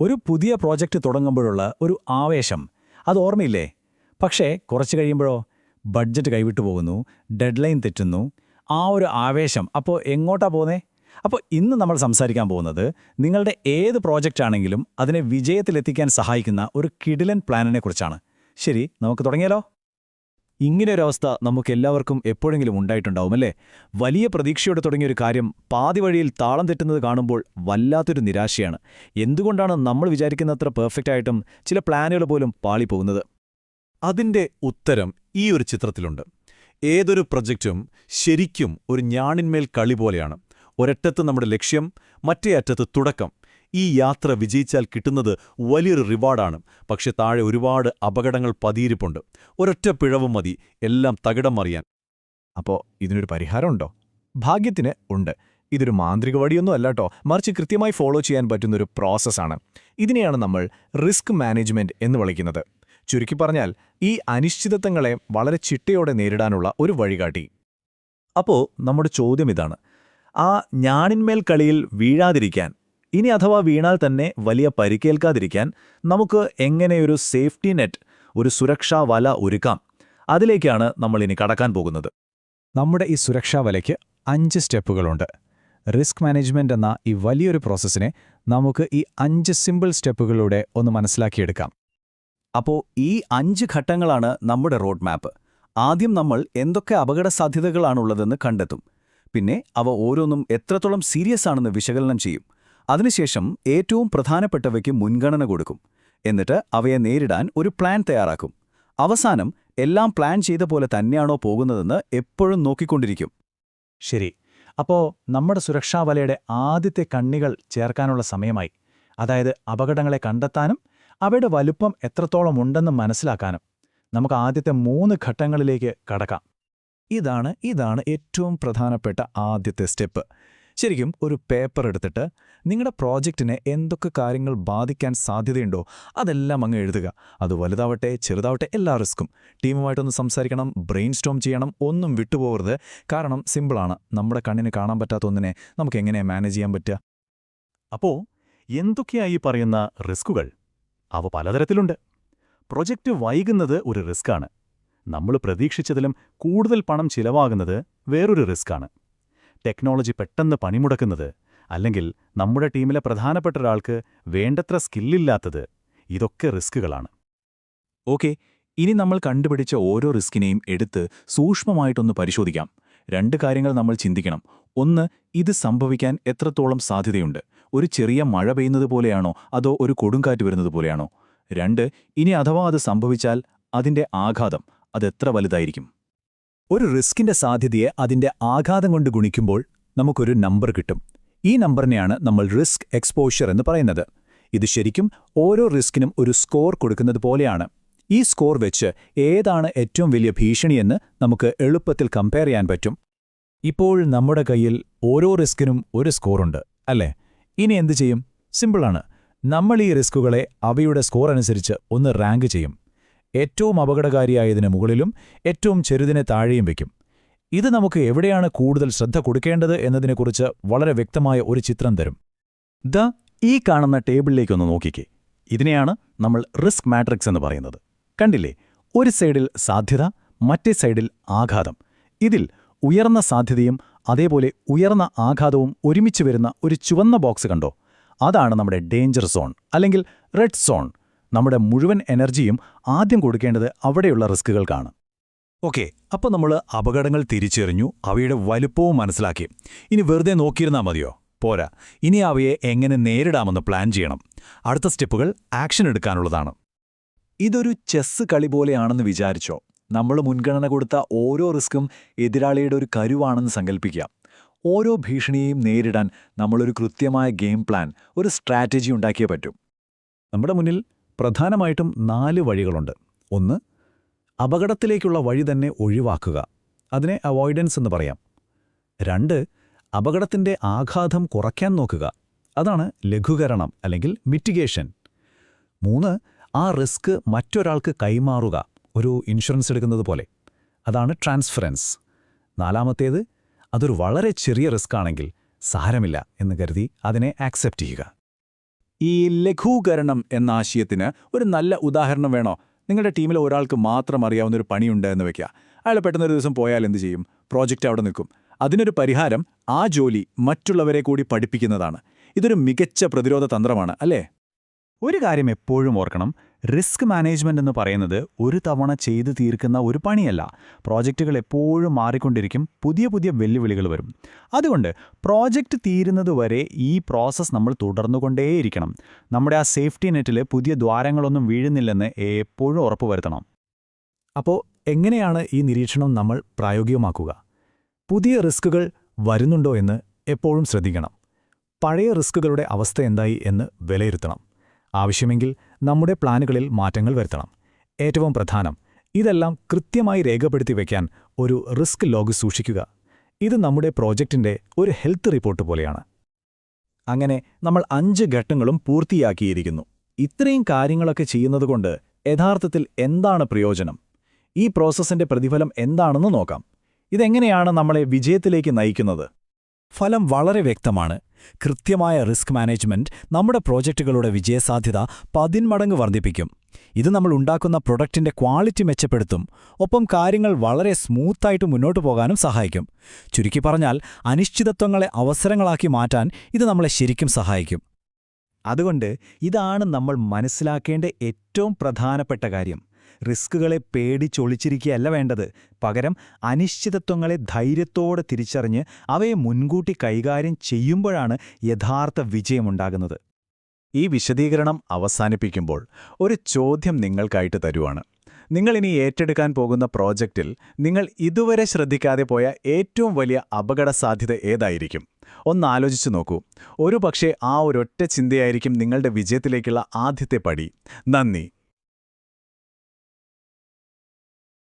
ഒരു പുതിയ പ്രോജക്റ്റ് തുടങ്ങുമ്പോഴുള്ള ഒരു ആവേശം അത് ഓർമ്മയില്ലേ? പക്ഷേ കുറച്ച് കഴിയുമ്പോഴോ ബഡ്ജറ്റ് കൈവിട്ടു പോകുന്നു, ഡെഡ്ലൈൻ തെറ്റുന്നു. ആ ഒരു ആവേശം അപ്പോൾ എങ്ങോട്ടാ പോകുന്നേ? അപ്പോൾ ഇന്ന് നമ്മൾ സംസാരിക്കാൻ പോകുന്നത് നിങ്ങളുടെ ഏത് പ്രോജക്റ്റ് ആണെങ്കിലും അതിനെ വിജയത്തിലെത്തിക്കാൻ സഹായിക്കുന്ന ഒരു കിടിലൻ പ്ലാനിനെക്കുറിച്ചാണ്. ശരി, നമുക്ക് തുടങ്ങിയാലോ? ഇങ്ങനെയൊരവസ്ഥ നമുക്കെല്ലാവർക്കും എപ്പോഴെങ്കിലും ഉണ്ടായിട്ടുണ്ടാവുമല്ലേ? വലിയ പ്രതീക്ഷയോടെ തുടങ്ങിയൊരു കാര്യം പാതി വഴിയിൽ താളം തെറ്റുന്നത് കാണുമ്പോൾ വല്ലാത്തൊരു നിരാശയാണ്. എന്തുകൊണ്ടാണ് നമ്മൾ വിചാരിക്കുന്നത്ര പെർഫെക്റ്റായിട്ടും ചില പ്ലാനുകൾ പോലും പാളിപ്പോകുന്നത്? അതിന്റെ ഉത്തരം ഈ ഒരു ചിത്രത്തിലുണ്ട്. ഏതൊരു പ്രൊജക്റ്റും ശരിക്കും ഒരു ഞാണിന്മേൽ കളി പോലെയാണ്. ഒരറ്റത്ത് നമ്മുടെ ലക്ഷ്യം, മറ്റേ അറ്റത്ത് തുടക്കം. ഈ യാത്ര വിജയിച്ചാൽ കിട്ടുന്നത് വലിയൊരു റിവാർഡാണ്. പക്ഷെ താഴെ ഒരുപാട് അപകടങ്ങൾ പതിയിരിപ്പുണ്ട്. ഒരൊറ്റ പിഴവും മതി എല്ലാം തകിടം മറിയാൻ. അപ്പോൾ ഇതിനൊരു പരിഹാരമുണ്ടോ? ഭാഗ്യത്തിന് ഉണ്ട്. ഇതൊരു മാന്ത്രിക വഴിയൊന്നും അല്ലാട്ടോ, മറിച്ച് കൃത്യമായി ഫോളോ ചെയ്യാൻ പറ്റുന്നൊരു പ്രോസസ്സാണ്. ഇതിനെയാണ് നമ്മൾ റിസ്ക് മാനേജ്മെന്റ് എന്ന് വിളിക്കുന്നത്. ചുരുക്കി പറഞ്ഞാൽ ഈ അനിശ്ചിതത്വങ്ങളെ വളരെ ചിട്ടയോടെ നേരിടാനുള്ള ഒരു വഴികാട്ടി. അപ്പോൾ നമ്മുടെ ചോദ്യം ഇതാണ്: ആ ഞാണിന്മേൽ കളിയിൽ വീഴാതിരിക്കാൻ, ഇനി അഥവാ വീണാൽ തന്നെ വലിയ പരിക്കേൽക്കാതിരിക്കാൻ നമുക്ക് എങ്ങനെയൊരു സേഫ്റ്റി നെറ്റ്, ഒരു സുരക്ഷാ വല ഒരുക്കാം? അതിലേക്കാണ് നമ്മളിനി കടക്കാൻ പോകുന്നത്. നമ്മുടെ ഈ സുരക്ഷാ വലയ്ക്ക് 5 സ്റ്റെപ്പുകളുണ്ട്. റിസ്ക് മാനേജ്മെന്റ് എന്ന ഈ വലിയൊരു പ്രോസസ്സിനെ നമുക്ക് ഈ 5 സിമ്പിൾ സ്റ്റെപ്പുകളിലൂടെ ഒന്ന് മനസ്സിലാക്കിയെടുക്കാം. അപ്പോൾ ഈ 5 ഘട്ടങ്ങളാണ് നമ്മുടെ റോഡ് മാപ്പ്. ആദ്യം നമ്മൾ എന്തൊക്കെ അപകടസാധ്യതകളാണുള്ളതെന്ന് കണ്ടെത്തും. പിന്നെ അവ ഓരോന്നും എത്രത്തോളം സീരിയസ് ആണെന്ന് വിശകലനം ചെയ്യും. അതിനുശേഷം ഏറ്റവും പ്രധാനപ്പെട്ടവയ്ക്ക് മുൻഗണന കൊടുക്കും. എന്നിട്ട് അവയെ നേരിടാൻ ഒരു പ്ലാൻ തയ്യാറാക്കും. അവസാനം എല്ലാം പ്ലാൻ ചെയ്ത പോലെ തന്നെയാണോ പോകുന്നതെന്ന് എപ്പോഴും നോക്കിക്കൊണ്ടിരിക്കും. ശരി, അപ്പോൾ നമ്മുടെ സുരക്ഷാവലയുടെ ആദ്യത്തെ കണ്ണികൾ ചേർക്കാനുള്ള സമയമായി. അതായത് അപകടങ്ങളെ കണ്ടെത്താനും അവയുടെ വലുപ്പം എത്രത്തോളം ഉണ്ടെന്ന് മനസ്സിലാക്കാനും. നമുക്ക് ആദ്യത്തെ 3 ഘട്ടങ്ങളിലേക്ക് കടക്കാം. ഇതാണ് ഏറ്റവും പ്രധാനപ്പെട്ട ആദ്യത്തെ സ്റ്റെപ്പ്. ശരിക്കും ഒരു പേപ്പർ എടുത്തിട്ട് നിങ്ങളുടെ പ്രോജക്റ്റിനെ എന്തൊക്കെ കാര്യങ്ങൾ ബാധിക്കാൻ സാധ്യതയുണ്ടോ അതെല്ലാം അങ്ങ് എഴുതുക. അത് വലുതാവട്ടെ ചെറുതാവട്ടെ എല്ലാ റിസ്ക്കും. ടീമുമായിട്ടൊന്ന് സംസാരിക്കണം, ബ്രെയിൻ സ്റ്റോം ചെയ്യണം, ഒന്നും വിട്ടുപോകരുത്. കാരണം സിമ്പിളാണ്, നമ്മുടെ കണ്ണിന് കാണാൻ പറ്റാത്ത ഒന്നിനെ നമുക്ക് എങ്ങനെ മാനേജ് ചെയ്യാൻ പറ്റുക? അപ്പോൾ എന്തൊക്കെയായി പറയുന്ന റിസ്കുകൾ? അവ പലതരത്തിലുണ്ട്. പ്രൊജക്റ്റ് വൈകുന്നത് ഒരു റിസ്ക്കാണ്. നമ്മൾ പ്രതീക്ഷിച്ചതിലും കൂടുതൽ പണം ചിലവാകുന്നത് വേറൊരു റിസ്ക്കാണ്. ടെക്നോളജി പെട്ടെന്ന് പണിമുടക്കുന്നത്, അല്ലെങ്കിൽ നമ്മുടെ ടീമിലെ പ്രധാനപ്പെട്ട ഒരാൾക്ക് വേണ്ടത്ര സ്കില്ലില്ലാത്തത്, ഇതൊക്കെ റിസ്കുകളാണ്. ഓക്കെ, ഇനി നമ്മൾ കണ്ടുപിടിച്ച ഓരോ റിസ്കിനെയും എടുത്ത് സൂക്ഷ്മമായിട്ടൊന്ന് പരിശോധിക്കാം. 2 കാര്യങ്ങൾ നമ്മൾ ചിന്തിക്കണം. ഒന്ന്, ഇത് സംഭവിക്കാൻ എത്രത്തോളം സാധ്യതയുണ്ട്? ഒരു ചെറിയ മഴ പെയ്യുന്നത് പോലെയാണോ അതോ ഒരു കൊടുങ്കാറ്റ് വരുന്നത് പോലെയാണോ? 2, ഇനി അഥവാ അത് സംഭവിച്ചാൽ അതിന്റെ ആഘാതം അതെത്ര വലുതായിരിക്കും? ഒരു റിസ്കിന്റെ സാധ്യതയെ അതിന്റെ ആഘാതം കൊണ്ട് ഗുണിക്കുമ്പോൾ നമുക്കൊരു നമ്പർ കിട്ടും. ഈ നമ്പറിനെയാണ് നമ്മൾ റിസ്ക് എക്സ്പോഷർ എന്ന് പറയുന്നത്. ഇത് ശരിക്കും ഓരോ റിസ്കിനും ഒരു സ്കോർ കൊടുക്കുന്നത് പോലെയാണ്. ഈ സ്കോർ വെച്ച് ഏതാണ് ഏറ്റവും വലിയ ഭീഷണിയെന്ന് നമുക്ക് എളുപ്പത്തിൽ കമ്പയർ ചെയ്യാൻ പറ്റും. ഇപ്പോൾ നമ്മുടെ കയ്യിൽ ഓരോ റിസ്കിനും ഒരു സ്കോറുണ്ട്, അല്ലേ? ഇനി എന്തു ചെയ്യും? സിമ്പിളാണ്. നമ്മൾ ഈ റിസ്കുകളെ അവയുടെ സ്കോർ അനുസരിച്ച് ഒന്ന് റാങ്ക് ചെയ്യും. ഏറ്റവും അപകടകാരിയായതിന് മുകളിലും ഏറ്റവും ചെറുതിനെ താഴെയും വയ്ക്കും. ഇത് നമുക്ക് എവിടെയാണ് കൂടുതൽ ശ്രദ്ധ കൊടുക്കേണ്ടത് എന്നതിനെക്കുറിച്ച് വളരെ വ്യക്തമായ ഒരു ചിത്രം തരും. ഈ കാണുന്ന ടേബിളിലേക്കൊന്ന് നോക്കിക്കേ. ഇതിനെയാണ് നമ്മൾ റിസ്ക് മാട്രിക്സ് എന്ന് പറയുന്നത്. കണ്ടില്ലേ? ഒരു സൈഡിൽ സാധ്യത, മറ്റേ സൈഡിൽ ആഘാതം. ഇതിൽ ഉയർന്ന സാധ്യതയും അതേപോലെ ഉയർന്ന ആഘാതവും ഒരുമിച്ച് വരുന്ന ഒരു ചുവന്ന ബോക്സ് കണ്ടോ? അതാണ് നമ്മുടെ ഡേഞ്ചർ സോൺ അല്ലെങ്കിൽ റെഡ് സോൺ. നമ്മുടെ മുഴുവൻ എനർജിയും ആദ്യം കൊടുക്കേണ്ടത് അവിടെയുള്ള റിസ്കുകൾക്കാണ്. ഓക്കെ, അപ്പോൾ നമ്മൾ അപകടങ്ങൾ തിരിച്ചറിഞ്ഞു, അവയുടെ വലുപ്പവും മനസ്സിലാക്കി. ഇനി വെറുതെ നോക്കിയിരുന്നാൽ മതിയോ? പോരാ, ഇനി അവയെ എങ്ങനെ നേരിടാമെന്ന് പ്ലാൻ ചെയ്യണം. അടുത്ത സ്റ്റെപ്പുകൾ ആക്ഷൻ എടുക്കാനുള്ളതാണ്. ഇതൊരു ചെസ്സ് കളി പോലെയാണെന്ന് വിചാരിച്ചോ? നമ്മൾ മുൻഗണന കൊടുത്ത ഓരോ റിസ്ക്കും എതിരാളിയുടെ ഒരു കരുവാണെന്ന് സങ്കല്പിക്കുക. ഓരോ ഭീഷണിയെയും നേരിടാൻ നമ്മളൊരു കൃത്യമായ ഗെയിം പ്ലാൻ, ഒരു സ്ട്രാറ്റജി ഉണ്ടാക്കിയേ പറ്റും. നമ്മുടെ മുന്നിൽ പ്രധാനമായിട്ടും 4 വഴികളുണ്ട്. 1, അപകടത്തിലേക്കുള്ള വഴി തന്നെ ഒഴിവാക്കുക. അതിനെ അവോയ്ഡൻസ് എന്ന് പറയാം. 2, അപകടത്തിന്റെ ആഘാതം കുറയ്ക്കാൻ നോക്കുക. അതാണ് ലഘൂകരണം അല്ലെങ്കിൽ മിറ്റിഗേഷൻ. 3, ആ റിസ്ക് മറ്റൊരാൾക്ക് കൈമാറുക, ഒരു ഇൻഷുറൻസ് എടുക്കുന്നത് പോലെ. അതാണ് ട്രാൻസ്ഫറൻസ്. 4, അതൊരു വളരെ ചെറിയ റിസ്ക് ആണെങ്കിൽ സാരമില്ല എന്ന് കരുതി അതിനെ ആക്സെപ്റ്റ് ചെയ്യുക. ഈ ലഘൂകരണം എന്ന ആശയത്തിന് ഒരു നല്ല ഉദാഹരണം വേണോ? നിങ്ങളുടെ ടീമിലെ ഒരാൾക്ക് മാത്രം അറിയാവുന്ന ഒരു പണിയുണ്ട് എന്ന് വെക്കുക. അയാൾ പെട്ടെന്നൊരു ദിവസം പോയാൽ എന്ത് ചെയ്യും? പ്രോജക്റ്റ് അവിടെ നിൽക്കും. അതിനൊരു പരിഹാരം ആ ജോലി മറ്റുള്ളവരെ കൂടി പഠിപ്പിക്കുന്നതാണ്. ഇതൊരു മികച്ച പ്രതിരോധ തന്ത്രമാണ്, അല്ലേ? ഒരു കാര്യം എപ്പോഴും ഓർക്കണം, റിസ്ക് മാനേജ്മെന്റ് എന്ന് പറയുന്നത് ഒരു തവണ ചെയ്തു തീർക്കുന്ന ഒരു പണിയല്ല. പ്രോജക്റ്റുകൾ എപ്പോഴും മാറിക്കൊണ്ടിരിക്കും, പുതിയ പുതിയ വെല്ലുവിളികൾ വരും. അതുകൊണ്ട് പ്രോജക്റ്റ് തീരുന്നതുവരെ ഈ പ്രോസസ്സ് നമ്മൾ തുടർന്നുകൊണ്ടേയിരിക്കണം. നമ്മുടെ ആ സേഫ്റ്റി നെറ്റിൽ പുതിയ ദ്വാരങ്ങളൊന്നും വീഴുന്നില്ലെന്ന് എപ്പോഴും ഉറപ്പുവരുത്തണം. അപ്പോൾ എങ്ങനെയാണ് ഈ നിരീക്ഷണം നമ്മൾ പ്രായോഗികമാക്കുക? പുതിയ റിസ്കുകൾ വരുന്നുണ്ടോ എന്ന് എപ്പോഴും ശ്രദ്ധിക്കണം. പഴയ റിസ്കുകളുടെ അവസ്ഥ എന്തായി എന്ന് വിലയിരുത്തണം. ആവശ്യമെങ്കിൽ നമ്മുടെ പ്ലാനുകളിൽ മാറ്റങ്ങൾ വരുത്തണം. ഏറ്റവും പ്രധാനം, ഇതെല്ലാം കൃത്യമായി രേഖപ്പെടുത്തി വയ്ക്കാൻ ഒരു റിസ്ക് ലോഗ് സൂക്ഷിക്കുക. ഇത് നമ്മുടെ പ്രോജക്റ്റിന്റെ ഒരു ഹെൽത്ത് റിപ്പോർട്ട് പോലെയാണ്. അങ്ങനെ നമ്മൾ 5 ഘട്ടങ്ങളും പൂർത്തിയാക്കിയിരിക്കുന്നു. ഇത്രയും കാര്യങ്ങളൊക്കെ ചെയ്യുന്നതുകൊണ്ട് യഥാർത്ഥത്തിൽ എന്താണ് പ്രയോജനം? ഈ പ്രോസസ്സിന്റെ പ്രതിഫലം എന്താണെന്ന് നോക്കാം. ഇതെങ്ങനെയാണ് നമ്മളെ വിജയത്തിലേക്ക് നയിക്കുന്നത്? ഫലം വളരെ വ്യക്തമാണ്. കൃത്യമായ റിസ്ക് മാനേജ്മെന്റ് നമ്മുടെ പ്രോജക്റ്റുകളുടെ വിജയസാധ്യത 10 മടങ്ങ് വർദ്ധിപ്പിക്കും. ഇത് നമ്മൾ ഉണ്ടാക്കുന്ന പ്രൊഡക്റ്റിന്റെ ക്വാളിറ്റി മെച്ചപ്പെടുത്തും. ഒപ്പം കാര്യങ്ങൾ വളരെ സ്മൂത്തായിട്ട് മുന്നോട്ടു പോകാനും സഹായിക്കും. ചുരുക്കി പറഞ്ഞാൽ, അനിശ്ചിതത്വങ്ങളെ അവസരങ്ങളാക്കി മാറ്റാൻ ഇത് നമ്മളെ ശരിക്കും സഹായിക്കും. അതുകൊണ്ട് ഇതാണ് നമ്മൾ മനസ്സിലാക്കേണ്ട ഏറ്റവും പ്രധാനപ്പെട്ട കാര്യം. റിസ്കുകളെ പേടിച്ചൊളിച്ചിരിക്കുകയല്ല വേണ്ടത്. പകരം അനിശ്ചിതത്വങ്ങളെ ധൈര്യത്തോടെ തിരിച്ചറിഞ്ഞ് അവയെ മുൻകൂട്ടി കൈകാര്യം ചെയ്യുമ്പോഴാണ് യഥാർത്ഥ വിജയമുണ്ടാകുന്നത്. ഈ വിശദീകരണം അവസാനിപ്പിക്കുമ്പോൾ ഒരു ചോദ്യം നിങ്ങൾക്കായിട്ട് തരുവാണ്. നിങ്ങളിനി ഏറ്റെടുക്കാൻ പോകുന്ന പ്രോജക്റ്റിൽ നിങ്ങൾ ഇതുവരെ ശ്രദ്ധിക്കാതെ പോയ ഏറ്റവും വലിയ അപകടസാധ്യത ഏതായിരിക്കും? ഒന്നാലോചിച്ചു നോക്കൂ. ഒരുപക്ഷേ ആ ഒരൊറ്റ ചിന്തയായിരിക്കും നിങ്ങളുടെ വിജയത്തിലേക്കുള്ള ആദ്യത്തെ പടി. നന്ദി.